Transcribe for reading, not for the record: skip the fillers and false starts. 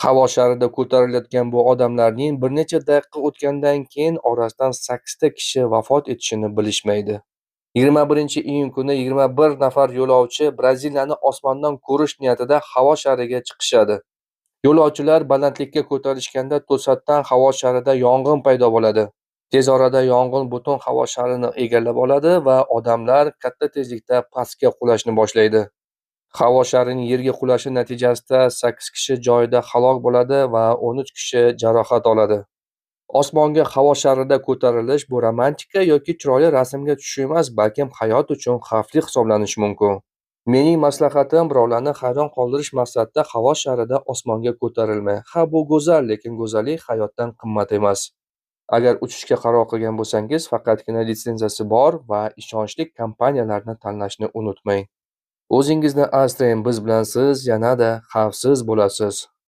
Havo sharida ko'tarilayotgan bu odamlarning bir necha daqiqa o'tgandan keyin orasidan 8 ta kishi vafot etishini bilishmaydi. 21 iyun kuni 21 nafar yo'lovchi Braziliyani osmondan ko'rish niyatida havo shariga chiqishadi. Yo'lovchilar balandlikka ko'tarishganda to'satdan havo sharida yong'in paydo bo'ladi. Tez orada yong'in butun havo sharini egallab oladi va odamlar katta tezlikda pastga qulashni boshlaydi. Havo sharining yerga qulashi natijasida 8 kishi joyida halok bo'ladi va 13 kishi jarohat oladi. Osmonga havo sharida ko'tarilish bu romantika yoki chiroyli rasmga tushish emas, balkim hayot uchun xavfli hisoblanishi mumkin. Mening maslahatim, birovlarni hayron qoldirish maqsadida havo sharida osmonga ko'tarilmang. Ha, bu go'zal, lekin go'zallik hayotdan qimmat emas. Agar uchishga qaror qilgan bo'lsangiz, faqatgina litsenziyasi bor va ishonchli kompaniyalarni tanlashni unutmang. O'zingizni asrang, biz bilan siz yanada xavfsiz bo'lasiz.